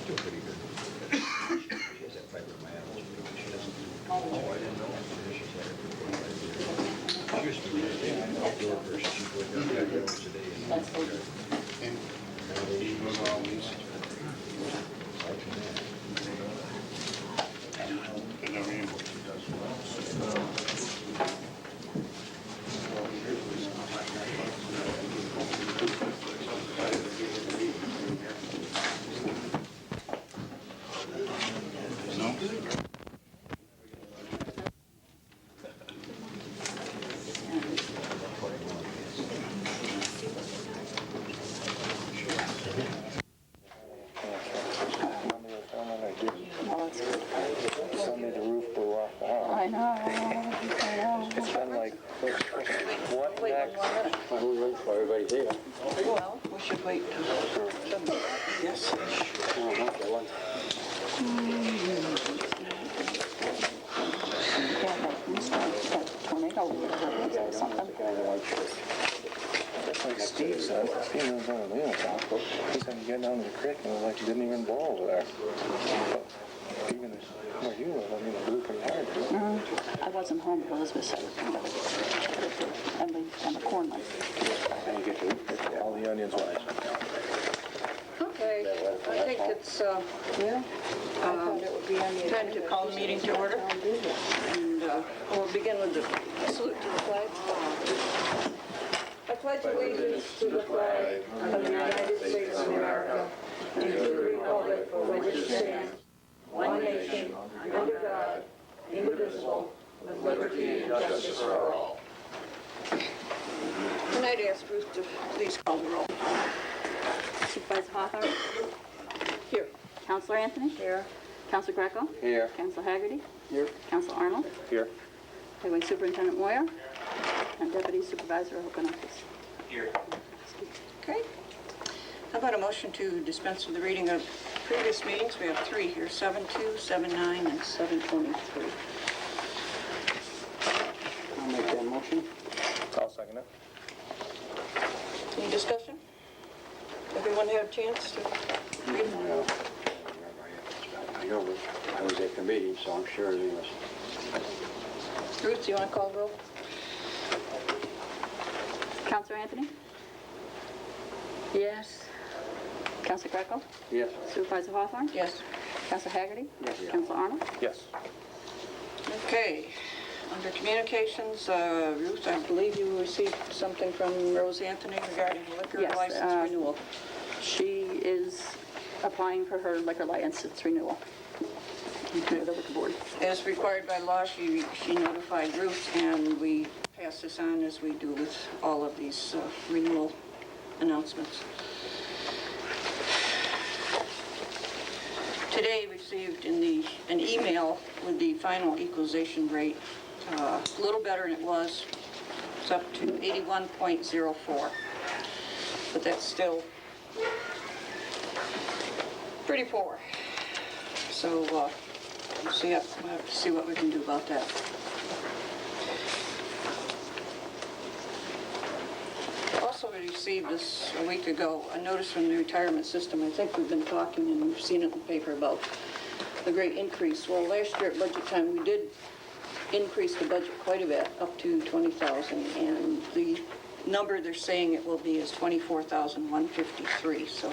doing pretty good. She has that fibromyalgia. She doesn't do. Oh, I didn't know. She's had it for 45 years. She used to be an outdoor person. She'd go down there once a day. That's good. And nowadays she goes all these. Aside from that. And I mean, she does well. Suddenly the roof blew off the house. I know. It's been like, what next? Well, we'll wait for everybody here. Well, we should wait till yes. Oh, okay, one. Tornado or something. It's like Steve said, Steve lives on the wheel. He said you get down to the creek and it was like it didn't even blow over there. But even where you live, I mean, it blew pretty hard, didn't it? I wasn't home, but Elizabeth said it. And the corn light. And you get to all the onions wise. Okay, I think it's time to call the meeting to order. And we'll begin with the salute to the flag. I pledge allegiance to the flag of the United States of America, and to the republic for which it stands, one nation, under God, indivisible, with liberty and justice for all. And I'd ask Ruth to please call the roll. Supervisor Hawthorne? Here. Counselor Anthony? Here. Counselor Greco? Here. Counselor Haggerty? Here. Counselor Arnold? Here. Highway Superintendent Moyer? And Deputy Supervisor Okanakis. Here. Okay. How about a motion to dispense with the reading of previous meetings? We have three here, 7-2, 7-9, and 7-23. I'll make that motion. I'll second it. Any discussion? Everyone have a chance to read them? I know, I was at the meeting, so I'm sure it was. Ruth, do you want to call the roll? Counselor Anthony? Yes. Counselor Greco? Yes. Supervisor Hawthorne? Yes. Counselor Haggerty? Yes. Counselor Arnold? Yes. Okay. Under communications, Ruth, I believe you received something from Rose Anthony regarding liquor Yes, license renewal. She is applying for her liquor license renewal. Okay, the liquor board. As required by law, she notified Ruth, and we pass this on as we do with all of these renewal announcements. Today received an email with the final equalization rate, a little better than it was. It's up to 81.04, but that's still pretty poor. So we'll have to see what we can do about that. Also received this a week ago, a notice from the retirement system. I think we've been talking and we've seen it in the paper about the great increase. Well, last year at budget time, we did increase the budget quite a bit, up to $20,000, and the number they're saying it will be is $24,153. So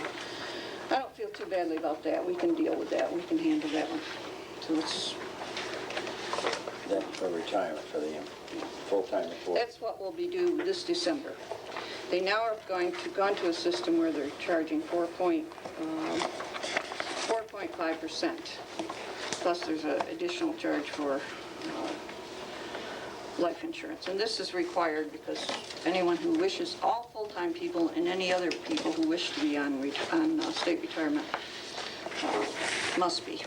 I don't feel too badly about that. We can deal with that. We can handle that one. So it's That's for retirement, for the full-time employee. that's what will be due this December. They now are gone to a system where they're charging 4.5%. Plus there's an additional charge for life insurance. And this is required because anyone who wishes, all full-time people and any other people who wish to be on state retirement must be.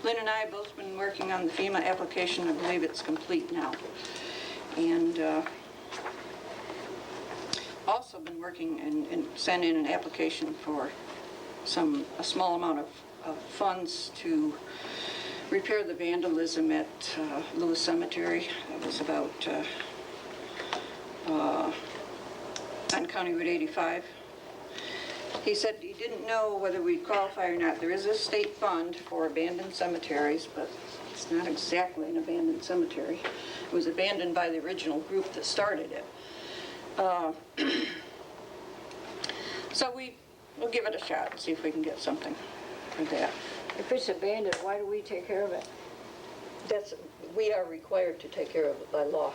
Lynn and I have both been working on the FEMA application. I believe it's complete now. And also been working and sent in an application for a small amount of funds to repair the vandalism at Lewis Cemetery. It was about on County Route 85. He said he didn't know whether we'd qualify or not. There is a state fund for abandoned cemeteries, but it's not exactly an abandoned cemetery. It was abandoned by the original group that started it. So we'll give it a shot and see if we can get something for that. If it's abandoned, why do we take care of it? We are required to take care of it by law.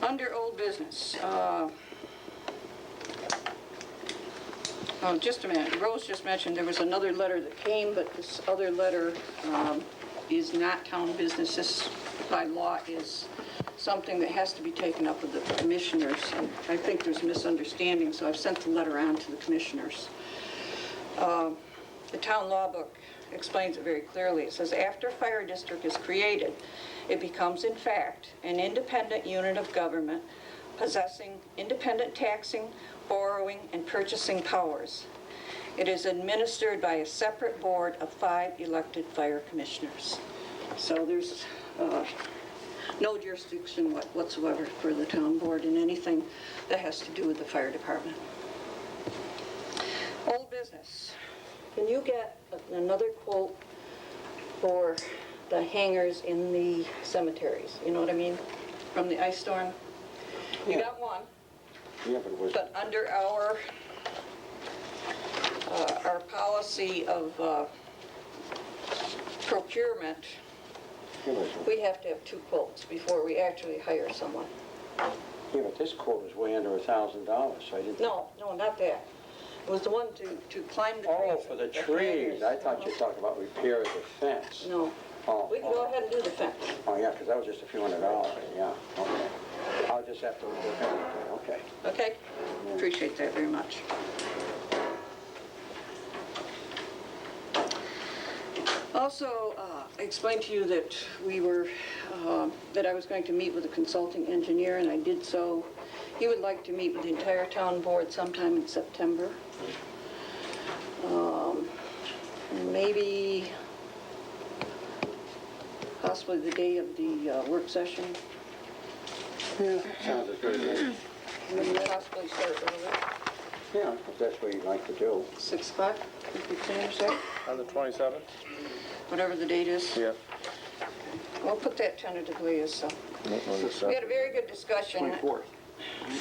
Under old business, oh, just a minute. Rose just mentioned there was another letter that came, but this other letter is not town business. This, by law, is something that has to be taken up with the commissioners. I think there's a misunderstanding, so I've sent the letter on to the commissioners. The town law book explains it very clearly. It says, after a fire district is created, it becomes, in fact, an independent unit of government possessing independent taxing, borrowing, and purchasing powers. It is administered by a separate board of 5 elected fire commissioners. So there's no jurisdiction whatsoever for the town board in anything that has to do with the fire department. Old business. Can you get another quote for the hangars in the cemeteries? You know what I mean? From the ice storm? You got one, Yeah, but it was, but under our policy of procurement, we have to have 2 quotes before we actually hire someone. yeah, but this quote was way under $1,000, so I didn't. No, not that. It was the one to climb the trees. Oh, for the trees. I thought you talked about repair of the fence. No. Oh, We can go ahead and do the fence. Oh, yeah, because that was just a few $100, yeah, okay. I'll just have to look at it, okay. Okay? Appreciate that very much. Also, I explained to you that that I was going to meet with a consulting engineer, and I did so. He would like to meet with the entire town board sometime in September. Maybe possibly the day of the work session. Yeah, sounds as good as me. Maybe possibly start early, Yeah, if that's what you'd like to do. 6 o'clock, if we finish that, On the 27th? whatever the date is. Yeah. We'll put that tentatively as, we had a very good discussion. 24th.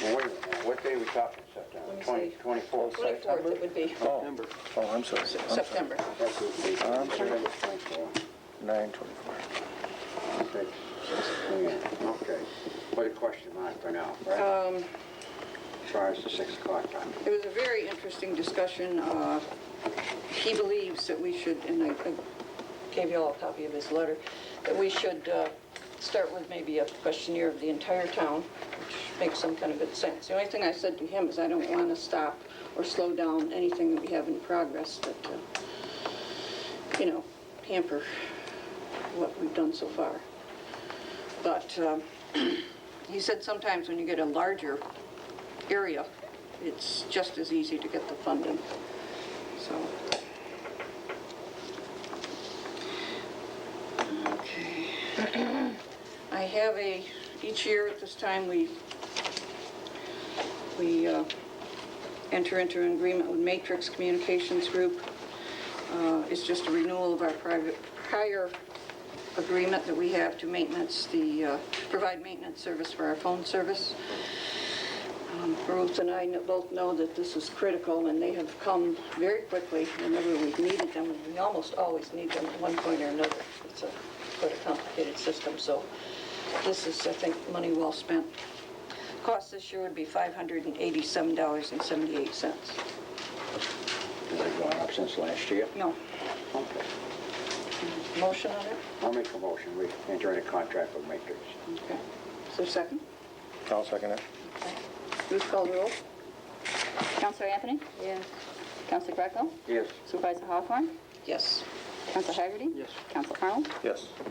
Well, wait a minute, what day are we talking, September? Let me see. 24th? 24th it would be, Oh, September. oh, I'm sorry. September. That's what we, I'm sorry. September 24th. 9/24. Okay. Yeah, okay. Put a question mark for now, right? As far as the 6 o'clock time. It was a very interesting discussion. He believes that we should, and I gave you all a copy of his letter, that we should start with maybe a questionnaire of the entire town, which makes some kind of good sense. The only thing I said to him is I don't want to stop or slow down anything that we have in progress that, hamper what we've done so far. But he said sometimes when you get a larger area, it's just as easy to get the funding. So, okay. I have each year at this time we enter into an agreement with Matrix Communications Group. It's just a renewal of our prior agreement that we have to provide maintenance service for our phone service. Ruth and I both know that this is critical, and they have come very quickly whenever we've needed them. We almost always need them at one point or another. It's quite a complicated system, so this is, I think, money well spent. Cost this year would be $587.78. Has it gone up since last year? No. Okay. Motion on it? I'll make a motion. We enter in a contract with Matrix. Okay. Is there a second? I'll second it. Okay. Ruth, call the roll. Counselor Anthony? Yes. Counselor Greco? Yes. Supervisor Hawthorne? Yes. Counselor Haggerty? Yes. Counselor Arnold? Yes. Okay.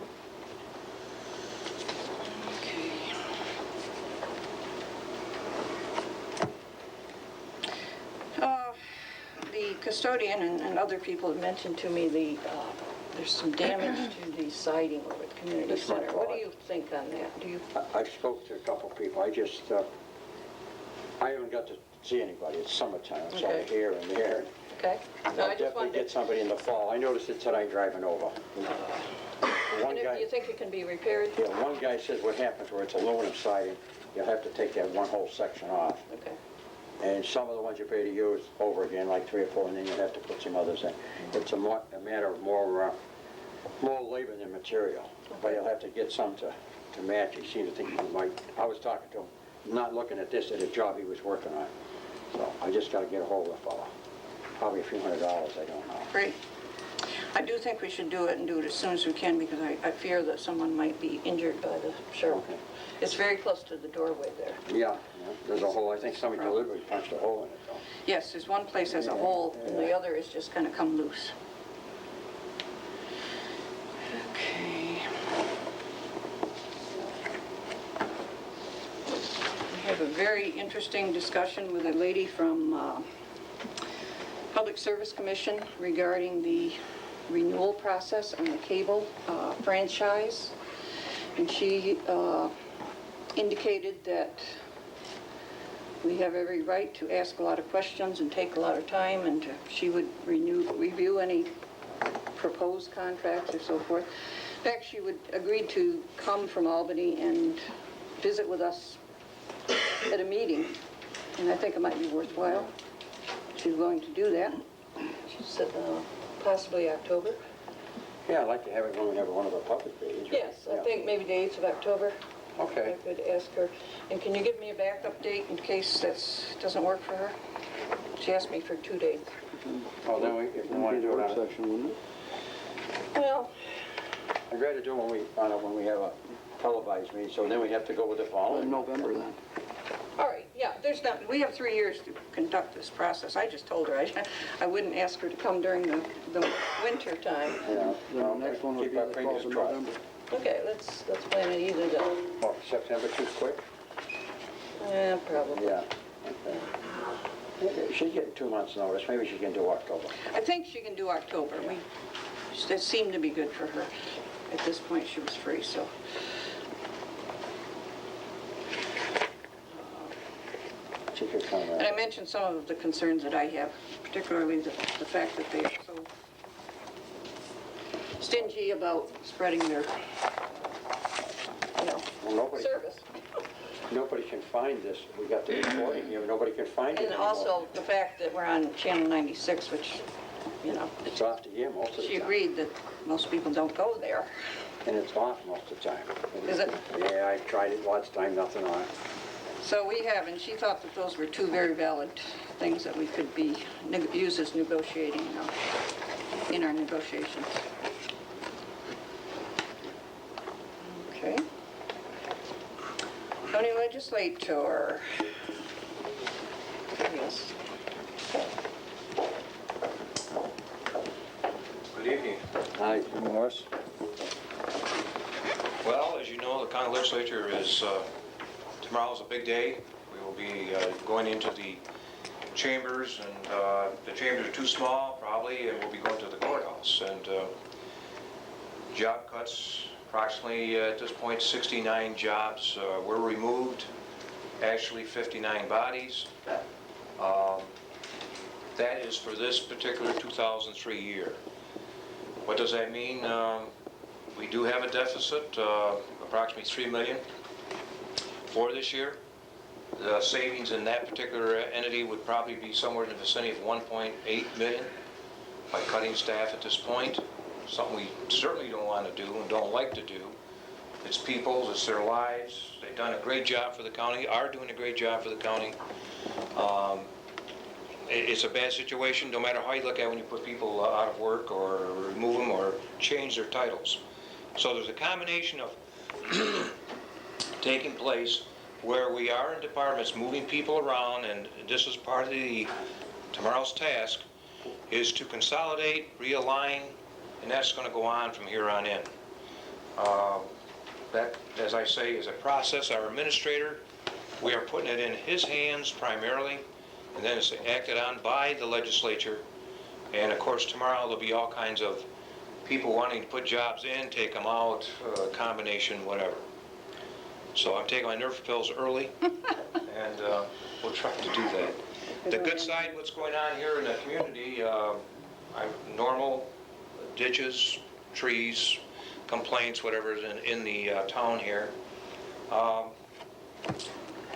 The custodian and other people have mentioned to me the there's some damage to the siding over at the community That's my center. What do thought. you think on that? Do you, I've spoke to a couple people, I haven't got to see anybody, it's summertime, it's all Okay. here and there. okay? No, I'll I just definitely wanted get to, somebody in the fall, I noticed it tonight driving over. One and if guy, you think it can be repaired? yeah, one guy says what happens where it's aluminum siding, you'll have to take that one whole section off. Okay. And some of the ones you pay to use over again, like 3 or 4, and then you have to put some others in. It's a matter of more labor than material, but you'll have to get some to match. He seemed to think he might, I was talking to him, not looking at this, at a job he was working on. So I just gotta get a hold of the fella. Probably a few $100, I don't know. Great. I do think we should do it and do it as soon as we can because I fear that someone might be injured by the sharp. Okay. It's very close to the doorway there. Yeah, there's a hole, I think somebody deliberately punched a hole in it though. Yes, there's one place has a hole and the other is just kind of come loose. Okay. We have a very interesting discussion with a lady from Public Service Commission regarding the renewal process on the cable franchise. And she indicated that we have every right to ask a lot of questions and take a lot of time, and she would review any proposed contracts or so forth. In fact, she would agree to come from Albany and visit with us at a meeting, and I think it might be worthwhile. She's going to do that. She said possibly October. Yeah, I'd like to have it when we have one of the public meetings. Yes, I Yeah. think maybe the 8th of October. Okay. I could ask her. And can you give me a backup date in case that doesn't work for her? She asked me for 2 days. Oh, then if we want to do it on, Well, I'd rather do it when we have a televised meeting, so then we have to go with the following. November then. all right, yeah, we have 3 years to conduct this process. I just told her I wouldn't ask her to come during the winter time. Yeah. The next one will Keep be our the fingers 12th of crossed. November. Okay, let's plan it either then. Oh, September too quick? Yeah, probably. Yeah. Okay. She's getting 2 months' notice, maybe she can do October. I think she can do October. That seemed to be good for her. At this point, she was free, so. She could come And I mentioned some of the concerns that I have, particularly the fact that they are so stingy about spreading their, Well, service. nobody can find this. We got the recording here, nobody can find it And anymore. also the fact that we're on Channel 96, which, It's off the air most of the time. she agreed that most people don't go there. And it's off most of the time. Is it? Yeah, I tried it lots of time, nothing on it. So we have, and she thought that those were 2 very valid things that we could use as negotiating, in our negotiations. Okay. County legislator. Yes. Good evening. Hi. Morris? Well, as you know, the county legislature is, tomorrow's a big day. We will be going into the chambers, and the chambers are too small, probably, and we'll be going to the courthouse. And job cuts, approximately, at this point, 69 jobs were removed, actually 59 bodies. That is for this particular 2003 year. What does that mean? We do have a deficit, approximately $3 million for this year. The savings in that particular entity would probably be somewhere in the vicinity of 1.8 million by cutting staff at this point. Something we certainly don't want to do and don't like to do. It's people's, it's their lives. They've done a great job for the county, are doing a great job for the county. It's a bad situation, no matter how you look at it when you put people out of work or remove them or change their titles. So there's a combination of taking place where we are in departments moving people around, and this is part of tomorrow's task, is to consolidate, realign, and that's going to go on from here on in. That, as I say, is a process. Our administrator, we are putting it in his hands primarily, and then it's acted on by the legislature. And of course, tomorrow there'll be all kinds of people wanting to put jobs in, take them out, combination, whatever. So I'm taking my nerve pills early, and we'll try to do that. The good side, what's going on here in the community, normal ditches, trees, complaints, whatever is in the town here.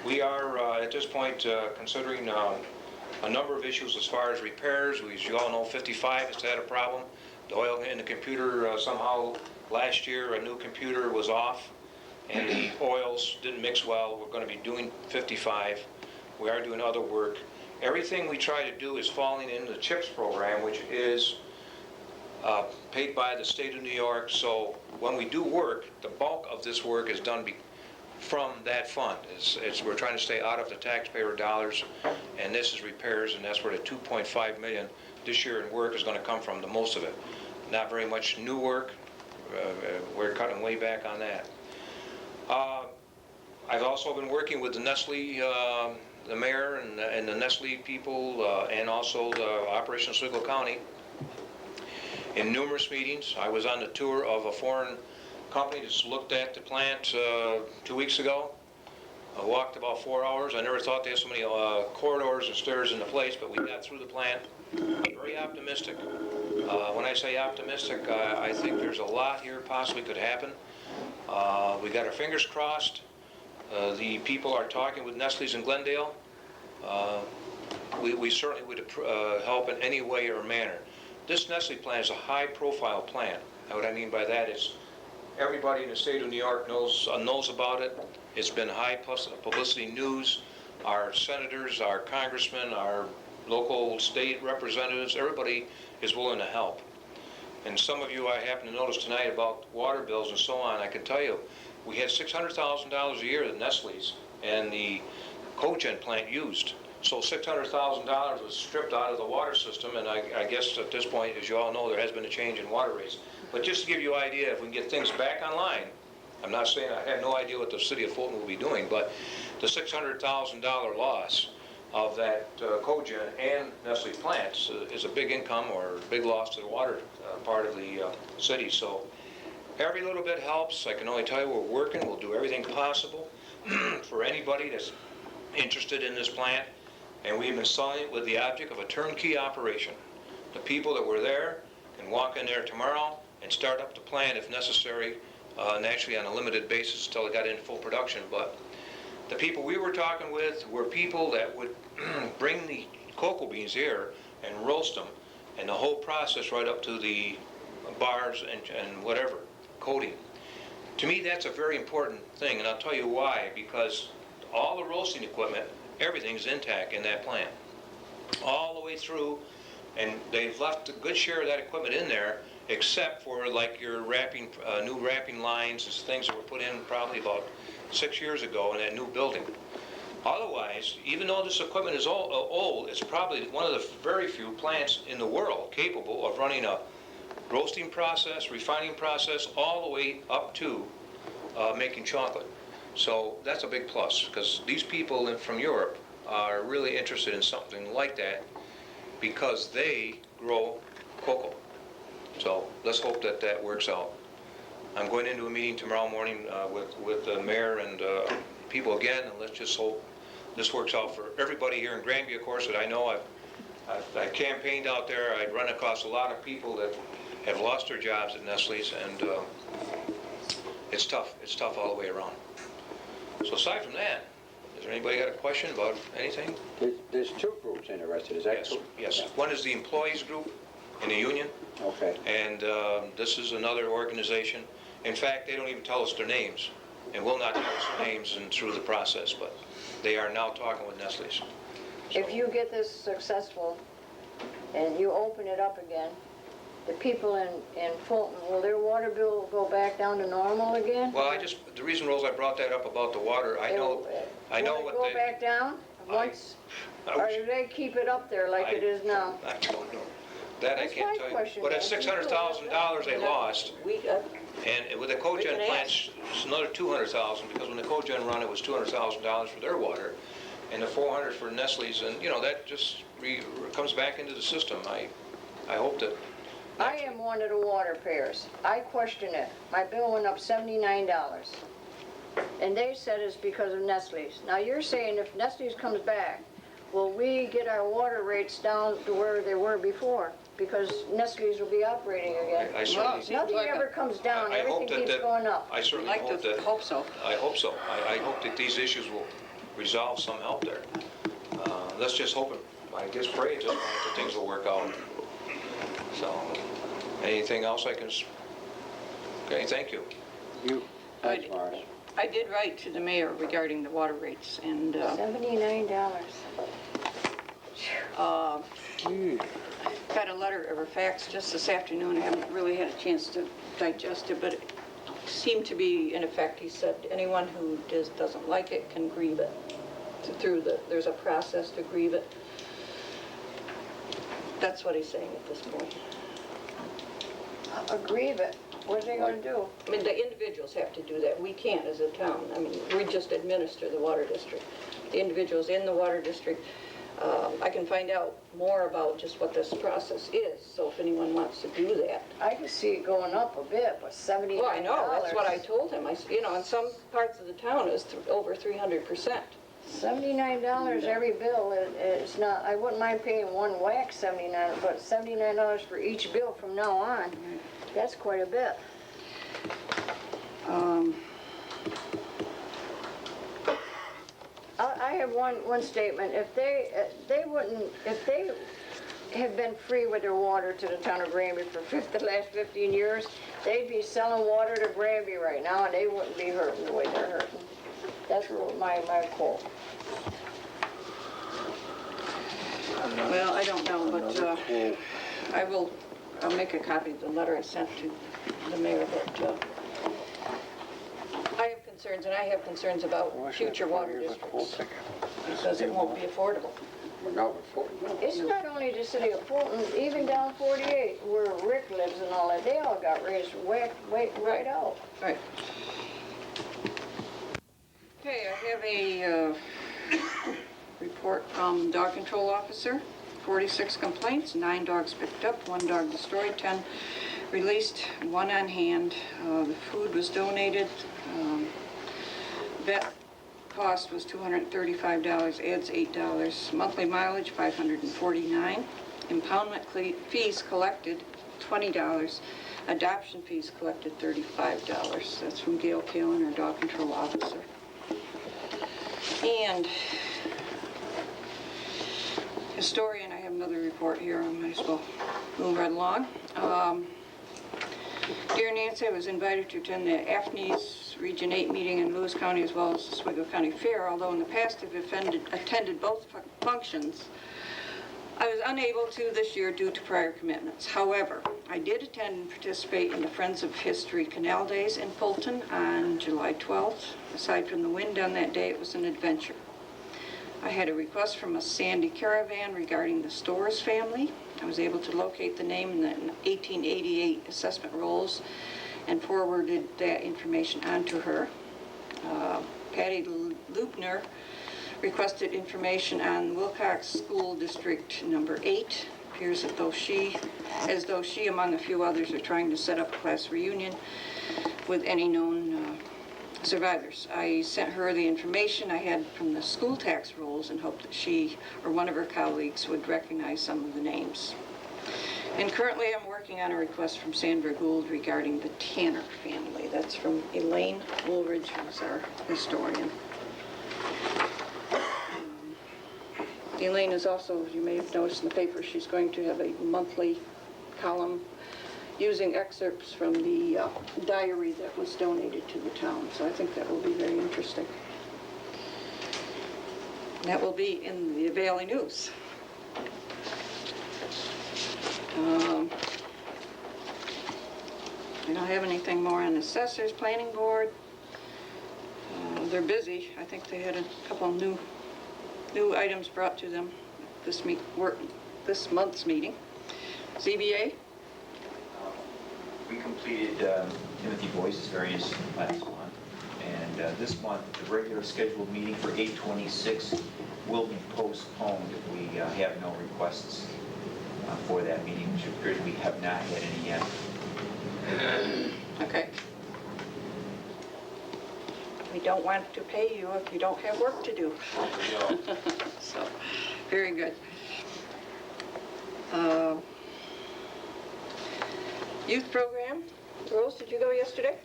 We are, at this point, considering a number of issues as far as repairs. As you all know, 55 has had a problem. The oil in the computer, somehow last year, a new computer was off, and the oils didn't mix well. We're going to be doing 55. We are doing other work. Everything we try to do is falling into the CHIPS program, which is paid by the state of New York. So when we do work, the bulk of this work is done from that fund. We're trying to stay out of the taxpayer dollars, and this is repairs, and that's where the $2.5 million this year in work is going to come from, the most of it. Not very much new work. We're cutting way back on that. I've also been working with the Nestle, the mayor and the Nestle people, and also the Operation Oswego County in numerous meetings. I was on the tour of a foreign company that's looked at the plant 2 weeks ago. I walked about 4 hours. I never thought they had so many corridors and stairs in the place, but we got through the plant. Very optimistic. When I say optimistic, I think there's a lot here possibly could happen. We got our fingers crossed. The people are talking with Nestle's in Glendale. We certainly would help in any way or manner. This Nestle plant is a high-profile plant. And what I mean by that is everybody in the state of New York knows about it. It's been high publicity news. Our senators, our congressmen, our local state representatives, everybody is willing to help. And some of you I happen to notice tonight about water bills and so on. I can tell you, we had $600,000 a year at Nestle's and the cogen plant used. So $600,000 was stripped out of the water system, and I guess at this point, as you all know, there has been a change in water rates. But just to give you an idea, if we can get things back online, I'm not saying I have no idea what the city of Fulton will be doing, but the $600,000 loss of that cogen and Nestle plants is a big income or a big loss to the water part of the city. So every little bit helps. I can only tell you we're working. We'll do everything possible for anybody that's interested in this plant. And we've been selling it with the object of a turnkey operation. The people that were there can walk in there tomorrow and start up the plant if necessary, naturally on a limited basis until it got into full production. But the people we were talking with were people that would bring the cocoa beans here and roast them, and the whole process right up to the bars and whatever, coating. To me, that's a very important thing, and I'll tell you why. Because all the roasting equipment, everything's intact in that plant, all the way through, and they've left a good share of that equipment in there, except for like your wrapping, new wrapping lines and things that were put in probably about 6 years ago in that new building. Otherwise, even though this equipment is old, it's probably one of the very few plants in the world capable of running a roasting process, refining process, all the way up to making chocolate. So that's a big plus, because these people from Europe are really interested in something like that because they grow cocoa. So let's hope that that works out. I'm going into a meeting tomorrow morning with the mayor and people again, and let's just hope this works out for everybody here in Granby, of course, that I know. I've campaigned out there. I'd run across a lot of people that have lost their jobs at Nestle's, and it's tough. It's tough all the way around. So aside from that, is there anybody got a question about anything? There's two groups interested, is that Yes, true? yes. One is the employees group in the union, Okay. and this is another organization. In fact, they don't even tell us their names, and will not tell us their names through the process, but they are now talking with Nestle's. If you get this successful and you open it up again, the people in Fulton, will their water bill go back down to normal again? Well, the reason, Rose, I brought that up about the water, I know Will what it go they... back down once, I or wish- do they keep it up there like it is now? I don't know. That I That's can't my tell you. question, But at then. $600,000 they lost, We, and with the We cogen can plants, it's another $200,000, because when the cogen run, it was $200,000 for their water, and the $400 for Nestle's, and, you know, that just comes back into the system. I hope that I am one of the water payers. I question it. My bill went up $79. And they said it's because of Nestle's. Now you're saying if Nestle's comes back, will we get our water rates down to where they were before? Because Nestle's will be operating again. I certainly, Nothing ever comes down, I hope everything that, keeps going up. I certainly Like hope to that. hope so. I hope so. I hope that these issues will resolve some help there. Let's just hope, I guess pray at this point that things will work out. So, anything else I can, okay, thank you. Thanks, Morris. I did write to the mayor regarding the water rates, and $79. got a letter or a fax just this afternoon. I haven't really had a chance to digest it, but it seemed to be in effect. He said anyone who doesn't like it can grieve it. There's a process to grieve it. That's what he's saying at this point. Grieve it. What are they gonna do? I mean, the individuals have to do that. We can't as a town. I mean, we just administer the water district. The individuals in the water district, I can find out more about just what this process is, so if anyone wants to do that. I can see it going up a bit, but $79. Well, I know, that's what I told him. In some parts of the town, it's over 300%. $79 every bill is not, I wouldn't mind paying one whack 79, but $79 for each bill from now on, that's quite a bit. I have one statement. If they have been free with their water to the town of Granby for the last 15 years, they'd be selling water to Granby right now, and they wouldn't be hurting the way they're hurting. That's what my quote. Well, I don't know, but I'll make a copy of the letter I sent to the mayor, but I have concerns, and I have concerns about future water districts, because it won't be affordable. It's not only the city of Fulton, even down 48, where Rick lives and all that, they all got raised right out. Right. Okay, I have a report from dog control officer. 46 complaints, 9 dogs picked up, 1 dog destroyed, 10 released, 1 on hand. The food was donated. Vet cost was $235, adds $8. Monthly mileage, $549. Impoundment fees collected, $20. Adoption fees collected, $35. That's from Gail Kalin, our dog control officer. And historian, I have another report here. I might as well move right along. Dear Nancy, I was invited to attend the AFNI's Region 8 meeting in Lewis County as well as the Oswego County Fair. Although in the past I've attended both functions, I was unable to this year due to prior commitments. However, I did attend and participate in the Friends of History Canal Days in Fulton on July 12th. Aside from the wind on that day, it was an adventure. I had a request from a Sandy Caravan regarding the Storrs family. I was able to locate the name in the 1888 assessment rolls and forwarded that information on to her. Patty Lupner requested information on Wilcox School District number 8. Appears as though she, among a few others, are trying to set up a class reunion with any known survivors. I sent her the information I had from the school tax rolls and hoped that she or one of her colleagues would recognize some of the names. And currently I'm working on a request from Sandra Gould regarding the Tanner family. That's from Elaine Woolridge, who's our historian. Elaine is also, as you may have noticed in the paper, she's going to have a monthly column using excerpts from the diary that was donated to the town. So I think that will be very interesting. And that will be in the Valley News. I don't have anything more on assessors, planning board. They're busy. I think they had a couple new items brought to them this month's meeting. ZBA. We completed Timothy Boyce's variance last month, and this month the regular scheduled meeting for 8/26 will be postponed if we have no requests for that meeting, which appears we have not had any yet. Okay. We don't want to pay you if you don't have work to do. So, very good. Youth program. Rose, did you go yesterday?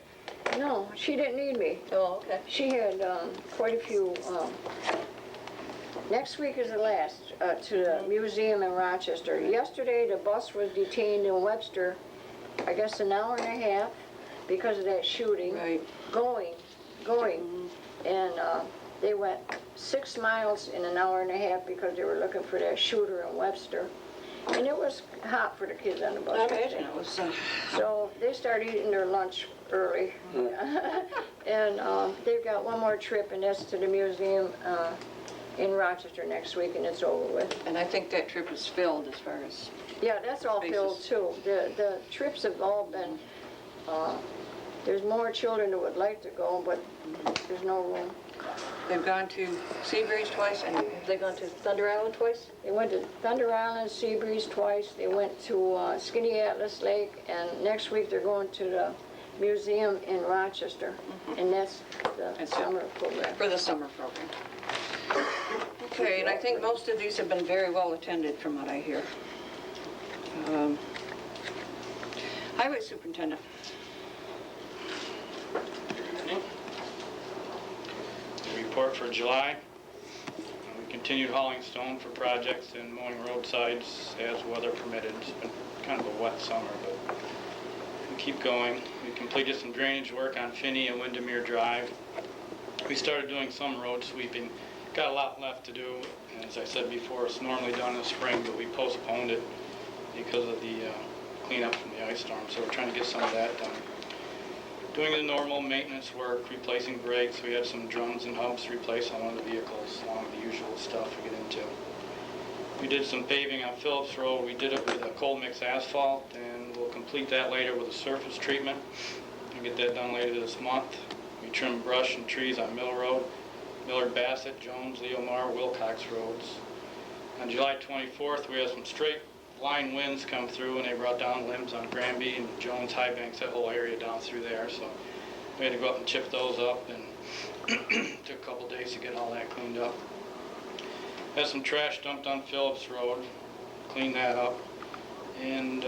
No, she didn't need me. Oh, okay. She had quite a few. Next week is the last to the museum in Rochester. Yesterday, the bus was detained in Webster, I guess an hour and a half because of that shooting. Right. Going. And they went 6 miles in an hour and a half because they were looking for that shooter in Webster. And it was hot for the kids on the bus. I imagine it was. So they start eating their lunch early. And they've got one more trip, and that's to the museum in Rochester next week, and it's over with. And I think that trip is filled as far as. Yeah, that's all filled too. The trips have all been, there's more children that would like to go, but there's no room. They've gone to Seabreeze twice, and have they gone to Thunder Island twice? They went to Thunder Island, Seabreeze twice. They went to Skinny Atlas Lake, and next week they're going to the museum in Rochester, and that's the summer program. For the summer program. Okay, and I think most of these have been very well attended from what I hear. Highway superintendent. The report for July. We continued hauling stone for projects and mowing roadsides as weather permitted. It's been kind of a wet summer, but we keep going. We completed some drainage work on Finney and Windermere Drive. We started doing some road sweeping. Got a lot left to do. And as I said before, it's normally done in the spring, but we postponed it because of the cleanup from the ice storm. So we're trying to get some of that done. Doing the normal maintenance work, replacing brakes. We had some drums and hubs replaced on one of the vehicles, along with the usual stuff we get into. We did some paving on Phillips Road. We did it with a cold mix asphalt, and we'll complete that later with a surface treatment and get that done later this month. We trimmed brush and trees on Mill Road, Millard Bassett, Jones, Leomar, Wilcox Roads. On July 24th, we had some straight line winds come through, and they brought down limbs on Granby and Jones High Banks, that whole area down through there. So we had to go up and chip those up, and took a couple days to get all that cleaned up. Had some trash dumped on Phillips Road, cleaned that up. And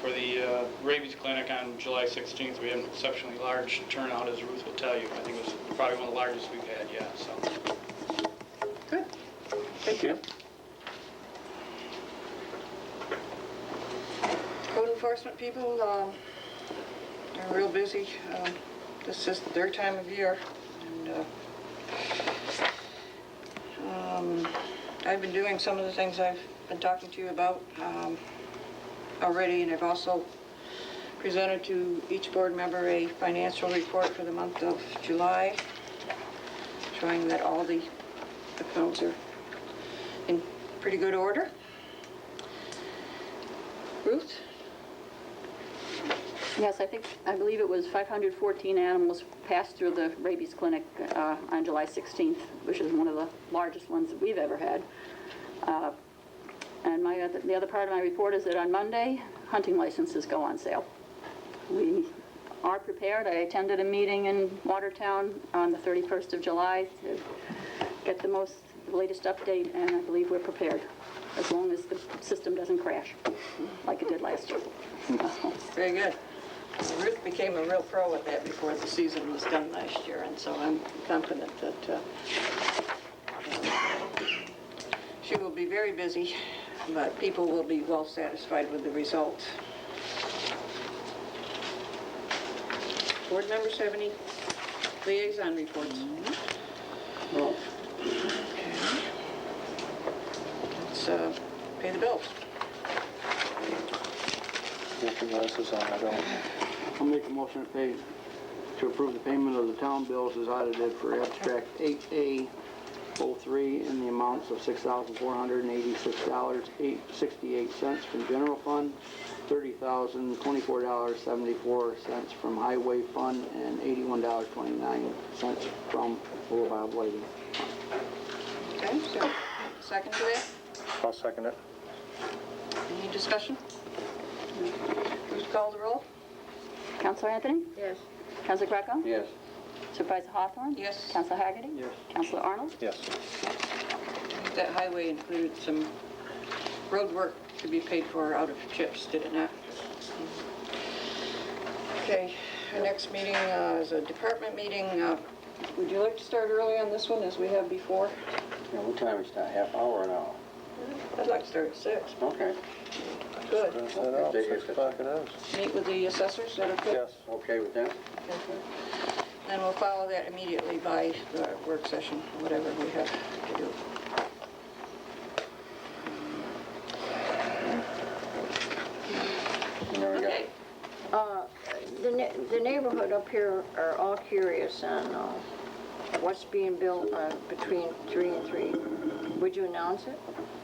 for the rabies clinic on July 16th, we had an exceptionally large turnout, as Ruth will tell you. I think it was probably one of the largest we've had yet. So. Good. Thank you. Code enforcement people are real busy. This is their time of year. And I've been doing some of the things I've been talking to you about already, and I've also presented to each board member a financial report for the month of July, showing that all the accounts are in pretty good order. Ruth? Yes, I believe it was 514 animals passed through the rabies clinic on July 16th, which is one of the largest ones that we've ever had. And the other part of my report is that on Monday, hunting licenses go on sale. We are prepared. I attended a meeting in Watertown on the 31st of July to get the latest update, and I believe we're prepared, as long as the system doesn't crash like it did last year. Very good. Ruth became a real pro at that before the season was done last year, and so I'm confident that she will be very busy, but people will be well satisfied with the results. Board members have any liaison reports? No. Okay. Let's pay the bills. Get your glasses on, I don't. I'll make a motion to approve the payment of the town bills as audited for abstract 8A 03 in the amounts of $6,486.68 from general fund, $30,024.74 from highway fund, and $81.29 from mobile lighting. Okay, so second to that? I'll second it. Any discussion? Please call the roll. Counselor Anthony? Yes. Counselor Greco? Yes. Supervisor Hawthorne? Yes. Counselor Hagerty? Yes. Counselor Arnold? Yes. That highway included some road work to be paid for out of CHIPS, did it not? Okay, our next meeting is a department meeting. Would you like to start early on this one as we have before? Yeah, what time is that, half hour or an hour? I'd like to start at 6. Okay. Good. Set up, 6 o'clock it is. Meet with the assessors, is that okay? Yes. Okay with that? Okay. And we'll follow that immediately by the work session, whatever we have to do. Okay. The neighborhood up here are all curious on what's being built between 3 and 3. Would you announce it?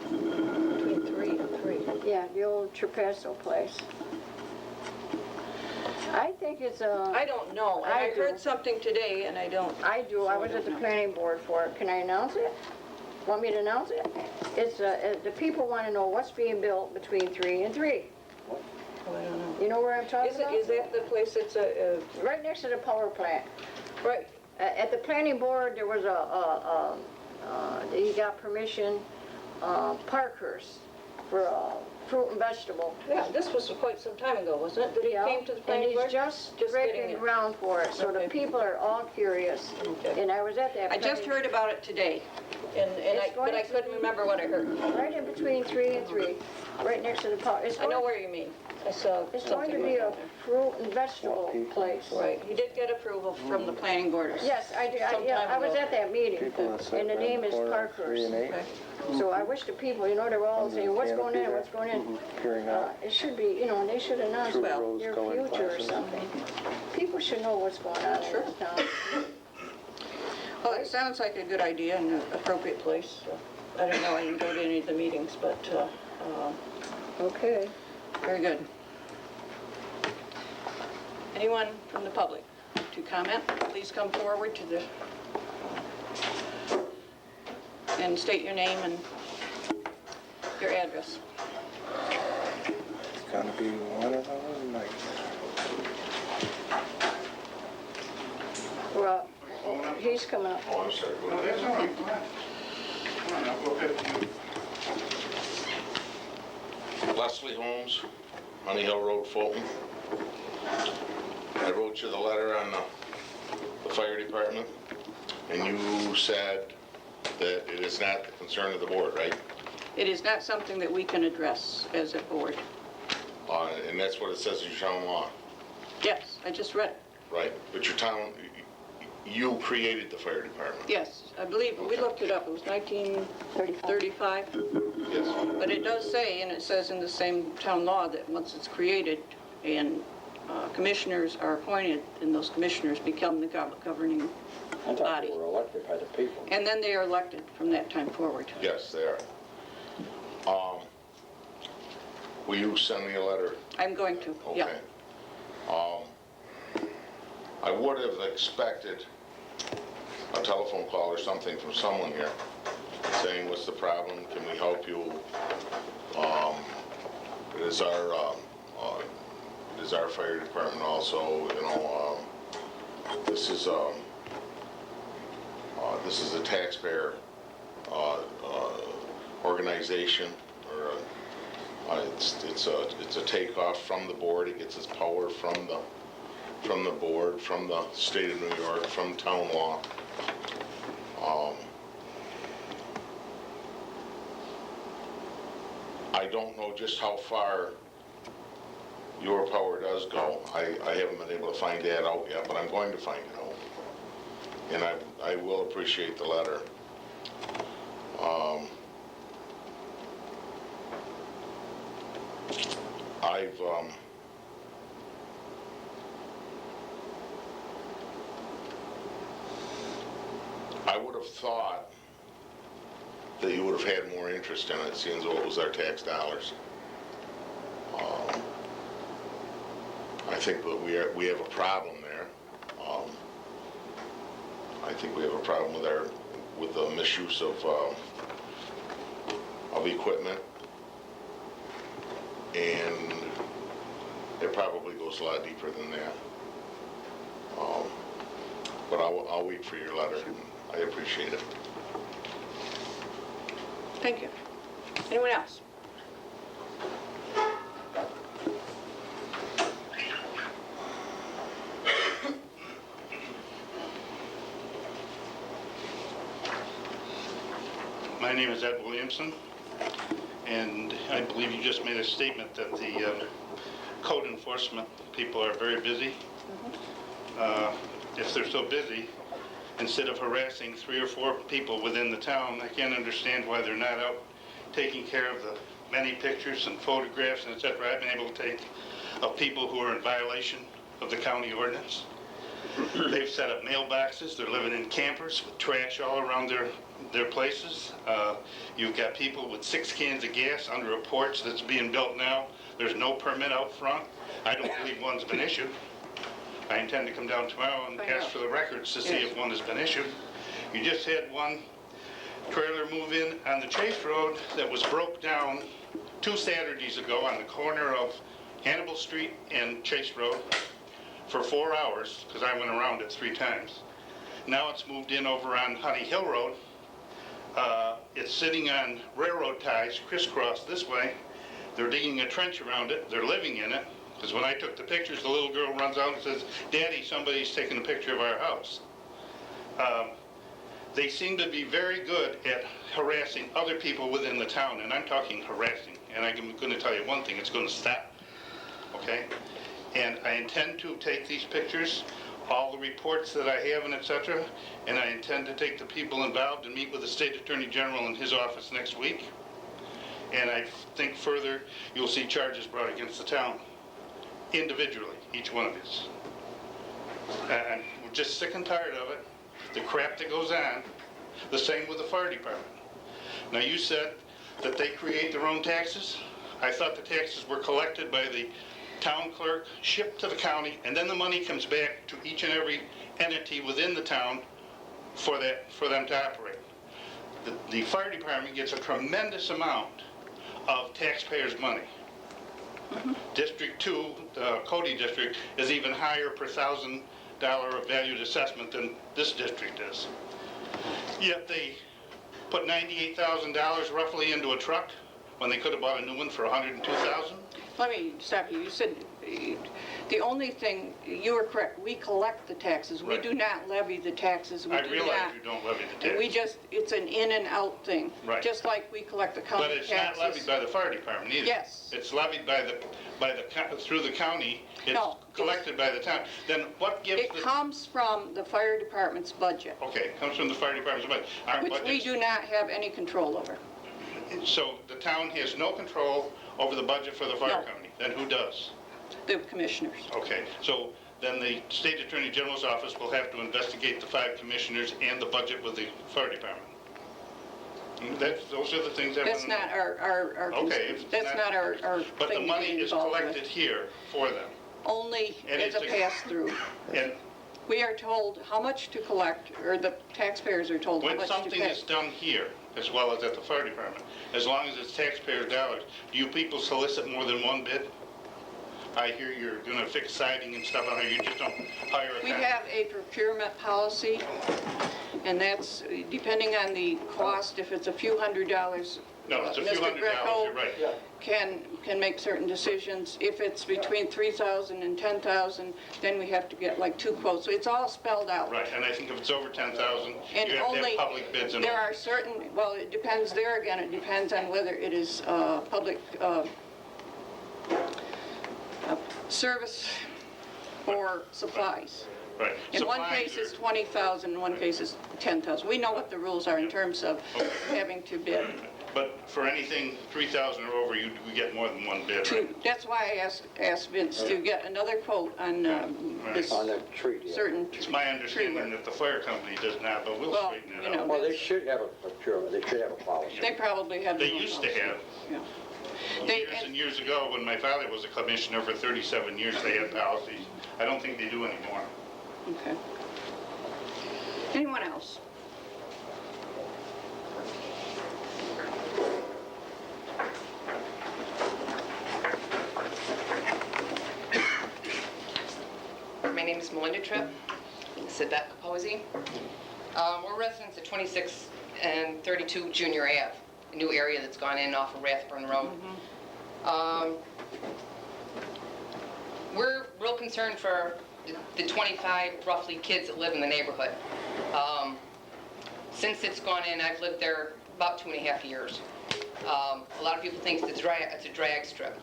Between 3 and 3. Yeah, the old Trapasso place. I think it's a... I don't know. And I I do. heard something today and I don't. I do. I was at the planning board for it. Can I announce it? Want me to announce it? It's, the people want to know what's being built between 3 and 3. Oh, I don't know. You know where I'm talking Is about? that the place that's Right next to the power plant. right? At the planning board, there was he got permission, Parkhurst, for fruit and vegetable. Yeah, this was quite some time ago, wasn't it? That he Yeah, came to the and planning he's board? just getting breaking it. ground for it, so the Okay. people are all curious. Okay. And I was at that. I just planning- heard about it today, but I couldn't remember what I heard. Right in between 3 and 3, right next to the power. I know where you mean. I saw It's going to something be like a that. fruit and vegetable place. Right, he did get approval from the planning board. Yes, I do. Some Yeah, time I was ago. at that meeting, People that sit and the around name the is corner of 3 Parkhurst. and 8. Okay. So I wish the people, you know, they're all saying, what's going in, what's going in? Peering out. It should be, you know, and they should announce Through their rose-colored future or glasses. something. People should know what's going on in Sure. this town. Well, it sounds like a good idea and an appropriate place. So I don't know, I didn't go to any of the meetings, but, Okay. very good. Anyone from the public to comment, please come forward to the, and state your name and your address. It's gonna be one of those nights. Well, he's coming up. Oh, I'm sorry. Well, that's all right. Come on. Come on, I'll go ahead with you. Leslie Holmes, Honey Hill Road, Fulton. I wrote you the letter on the fire department, and you said that it is not the concern of the board, right? It is not something that we can address as a board. And that's what it says in your town law, Yes, I just read it. right? But your town, you created the fire department. Yes, I believe, we looked it up, it was 1935. Yes. But it does say, and it says in the same town law, that once it's created and commissioners are appointed, and those commissioners become the governing I thought body. they were elected by the people. And then they are elected from that time forward. Yes, they are. Will you send me a letter? I'm going to, yeah. Okay. I would have expected a telephone call or something from someone here saying, what's the problem, can we help you? It is our fire department also, you know, this is a taxpayer organization, or it's a takeoff from the board. It gets its power from the board, from the state of New York, from town law. I don't know just how far your power does go. I haven't been able to find that out yet, but I'm going to find it out. And I will appreciate the letter. I would have thought that you would have had more interest in it, seeing as though it was our tax dollars. I think that we have a problem there. I think we have a problem with the misuse of equipment. and it probably goes a lot deeper than that. But I'll wait for your letter. I appreciate it. Thank you. Anyone else? My name is Ed Williamson, and I believe you just made a statement that the code enforcement people are very busy. If they're so busy, instead of harassing 3 or 4 people within the town, I can't understand why they're not out taking care of the many pictures and photographs and et cetera I've been able to take of people who are in violation of the county ordinance. They've set up mailboxes, they're living in campers with trash all around their places. You've got people with 6 cans of gas under a porch that's being built now. There's no permit out front. I don't believe one's been issued. I intend to come down tomorrow and ask for the records to see if one has been issued. You just had one trailer move in on the Chase Road that was broke down 2 Saturdays ago on the corner of Hannibal Street and Chase Road for 4 hours, because I went around it 3 times. Now it's moved in over on Honey Hill Road. It's sitting on railroad ties crisscross this way. They're digging a trench around it. They're living in it. Because when I took the pictures, the little girl runs out and says, "Daddy, somebody's taking a picture of our house." They seem to be very good at harassing other people within the town, and I'm talking harassing. And I'm going to tell you one thing, it's going to stop, okay? And I intend to take these pictures, all the reports that I have and et cetera, and I intend to take the people involved and meet with the State Attorney General in his office next week. And I think further, you'll see charges brought against the town, individually, each one of us. And we're just sick and tired of it, the crap that goes on. The same with the fire department. Now, you said that they create their own taxes. I thought the taxes were collected by the town clerk, shipped to the county, and then the money comes back to each and every entity within the town for them to operate. The fire department gets a tremendous amount of taxpayers' money. District 2, the Cody district, is even higher per $1,000 of valued assessment than this district is. Yet they put $98,000 roughly into a truck when they could have bought a new one for $102,000. Let me stop you. You said the only thing, you were correct, we collect the taxes. We Right. do not levy the taxes. We I do realize not. you don't levy the And we taxes. it's an in and out thing. Right. Just like we collect the county But it's taxes. not levied by the fire department either. Yes. It's levied through the county. It's No. collected by the town. Then what gives It the... comes from the fire department's budget, Okay, it comes from the fire department's budget. Our which we budget's- do not have any control over. So the town has no control over the budget for the fire No. company. Then who does? The commissioners. Okay, so then the State Attorney General's office will have to investigate the 5 commissioners and the budget with the fire department. Those are the things I want That's to know. not our Okay, if it's that's not our But the thing to money get is involved collected with. here for them. Only And as a it's a- pass-through. And We are told how much to collect, or the taxpayers are told how when much to something pay. is done here, as well as at the fire department, as long as it's taxpayer dollars, do you people solicit more than one bid? I hear you're gonna fix siding and stuff on here, you just don't hire a We contractor. have a procurement policy, and that's depending on the cost. If it's a few $100s, No, it's a few Mr. $100, Greco you're right. can make certain decisions. If it's between $3,000 and $10,000, then we have to get like 2 quotes. So it's all spelled out. Right, and I think if it's over 10,000, And you have to only, have public bids and there all. are certain, well, it depends there again, it depends on whether it is public service or supplies. Right. In one Supplies case are- it's 20,000, in one case it's 10,000. We know what the rules are in terms of having to bid. But for anything 3,000 or over, we get more than one bid, right? That's why I asked Vince to get another quote on this On the tree, yeah. certain. It's my understanding that the fire company does not, but we'll Well, straighten you it know, out. Well, they should have a procurement, they should have a policy. They probably have. They their own used to policy. have. Yeah. They- Years and years ago, when my father was a commissioner for 37 years, they had policies. I don't think they do anymore. Okay. Anyone else? Melinda Tripp, Sidette Capozzi. We're residents of 26 and 32 Junior Ave, a new area that's gone in off of Rathburn Road. We're real concerned for the 25 roughly kids that live in the neighborhood. Since it's gone in, I've lived there about 2.5 years. A lot of people think it's a drag strip.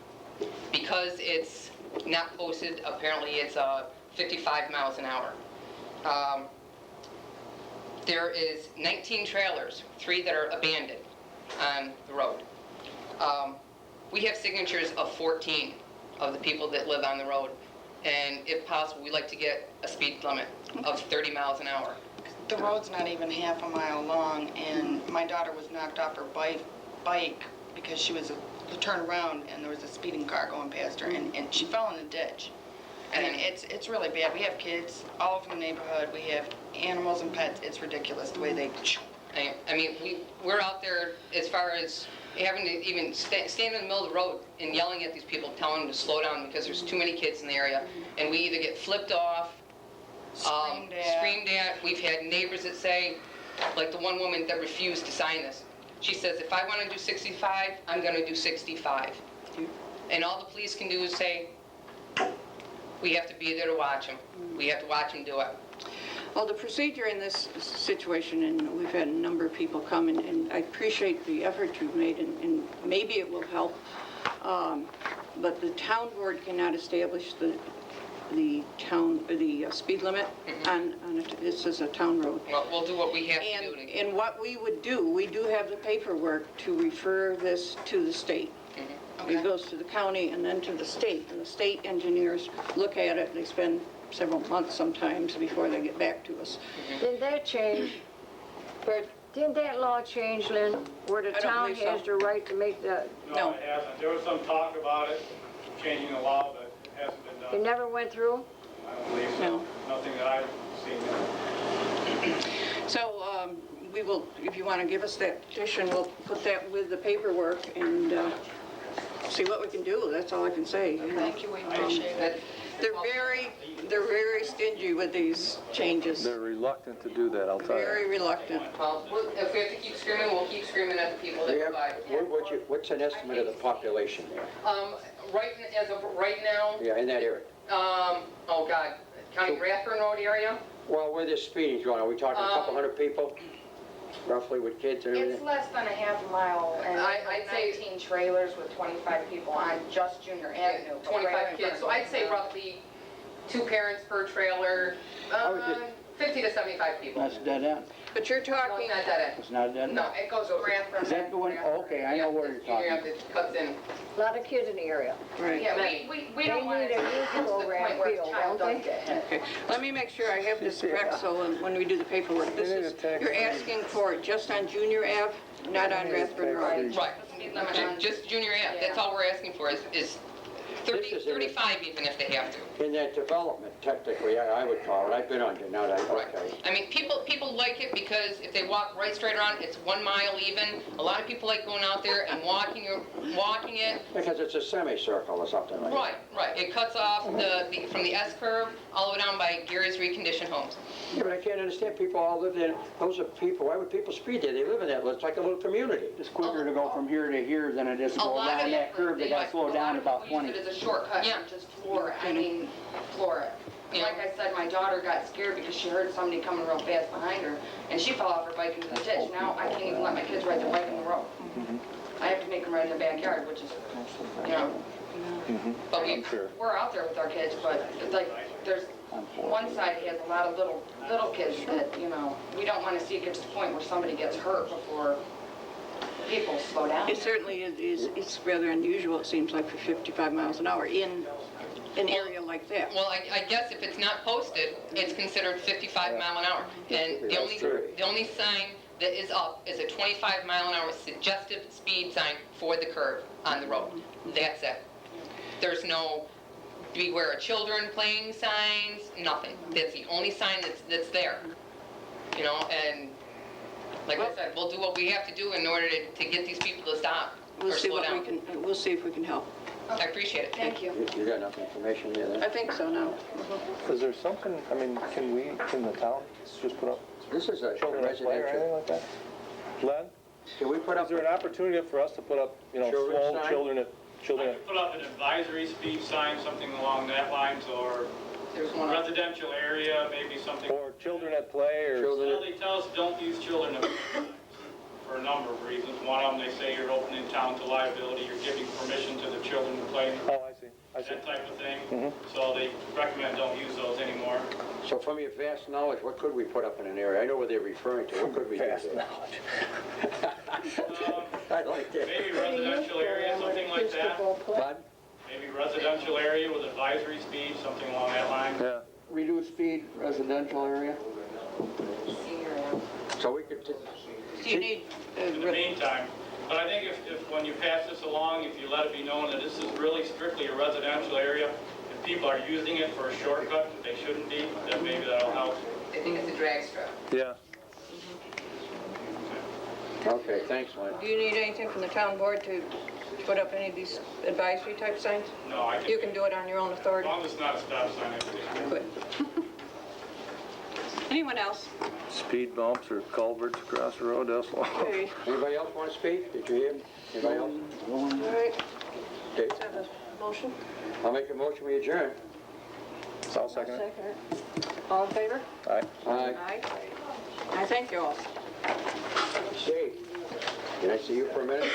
Because it's not posted, apparently it's 55 miles an hour. There is 19 trailers, 3 that are abandoned on the road. We have signatures of 14 of the people that live on the road. And if possible, we'd like to get a speed limit of 30 miles an hour. The road's not even half a mile long, and my daughter was knocked off her bike because she was turned around and there was a speeding car going past her, and she fell in the ditch. And it's really bad. We have kids all over the neighborhood. We have animals and pets. It's ridiculous the way they... I mean, we're out there as far as having to even stand in the middle of the road and yelling at these people, telling them to slow down because there's too many kids in the area. And we either get flipped off, screamed at. We've had neighbors that say, like the one woman that refused to sign this. She says, if I want to do 65, I'm going to do 65. And all the police can do is say, we have to be there to watch them. We have to watch them do it. Well, the procedure in this situation, and we've had a number of people come, and I appreciate the effort you've made, and maybe it will help, but the town board cannot establish the speed limit on this is a town road. Well, we'll do what we have to do. And what we would do, we do have the paperwork to refer this to the state. It goes to the county and then to the state, and the state engineers look at it. They spend several months sometimes before they get back to us. Did that change? Didn't that law change, Lynn, where the town has the right to make the... No, it hasn't. There was some talk about it, changing the law, but it hasn't been done. It never went through? I don't believe so. Nothing that I've seen. So we will, if you want to give us that petition, we'll put that with the paperwork and see what we can do. That's all I can say. Thank you, we appreciate it. They're very stingy with these changes. They're reluctant to do that, I'll tell you. Very reluctant. Well, if we have to keep screaming, we'll keep screaming at the people that provide. What's an estimate of the population there? As of right now, Yeah, in that area. oh God, County Rathburn Road area? Well, where this speeding's going, are we talking a couple hundred people? Roughly with kids and everything? It's less than a half a mile, and I'd say 19 trailers with 25 people on just Junior Avenue. 25 kids, so I'd say roughly 2 parents per trailer, 50 to 75 people. That's dead end. But you're No, talking... it's not that end. It's not dead end? No, it goes over Rathburn. Is that the one? Okay, I know where you're talking. It cuts in. A lot of kids in the area. Right. Yeah, we don't want They it need a youth to the program point where the field, child don't does they? get hit. Okay, let me make sure I have this correct, so when we do the paperwork, this is, you're asking for it just on Junior Ave, not on Rathburn Road? Right, just Junior Ave, that's all we're asking for is 30, 35 even if they have to. In that development, technically, I would call it. I've been on it, now that, okay. I mean, people like it because if they walk right straight around, it's 1 mile even. A lot of people like going out there and walking it. Because it's a semicircle or something like that. Right. It cuts off from the S curve all the way down by Gary's reconditioned homes. Yeah, but I can't understand, people all live there, those are people, why would people speed there? They live in that, it's like a little community. It's quicker to go from here to here than it is to A go lot down of that curve. They gotta slow down about 20. Use it as a shortcut, Yeah. and just floor it. Yeah. Like I said, my daughter got scared because she heard somebody coming real fast behind her, and she fell off her bike into the ditch. Now I can't even let my kids ride their bike in the road. I have to make them ride in the backyard, which is, you know. But We're out there with our kids, but it's like, there's, one side has a lot of little kids that, you know, we don't want to see it get to the point where somebody gets hurt before people slow down. It certainly is, it's rather unusual, it seems like, for 55 miles an hour in an area like that. Well, I guess if it's not posted, it's considered 55 mile an hour. And the only sign that is up is a 25 mile an hour suggestive speed sign for the curve on the road. That's it. There's no beware of children playing signs, nothing. That's the only sign that's there. You know, and like I said, we'll do what we have to do in order to get these people to stop or slow down. We'll see if we can help. I appreciate it. Thank you. You got enough information there then? I think so now. Is there something, I mean, can the town just put up This is a children at play or anything residential. like that? Len, Can we put is up, there an opportunity for us to put up, Children's small sign? children I at, could put up an advisory speed sign, something along that lines, or There's one up. residential area, maybe something. or children at play, or? Children- Well, they tell us don't use children at for a number of reasons. One of them, they say you're opening town to liability, you're giving permission to the children to play, Oh, I see. that type of thing. Mhm. So they recommend don't use those anymore. so from your vast knowledge, what could we put up in an area? I know what they're referring to. What could we do Vast there? knowledge. I like that. Maybe residential area, something like that. Bud? Maybe residential area with advisory speed, something along that line. Yeah. Reduced speed, residential area. So we could, Do you need, In the meantime, but I think if when you pass this along, if you let it be known that this is really strictly a residential area, if people are using it for a shortcut that they shouldn't be, then maybe that'll help. I think it's a drag strip. Yeah. okay, thanks, Lynn. do you need anything from the town board to put up any of these advisory type signs? No, I You can, can do it on your own as authority? long as it's not a stop sign, I think. Good. Anyone else? Speed bumps or culverts across the road, that's all. Okay, Anybody else want to speak? Did you hear? Anybody else? all right, Okay, let's have a motion. I'll make a motion, we adjourn. I'll second it. Second. All in favor? Aye. Aye. Aye. I thank you all. Dave, can I see you for a minute?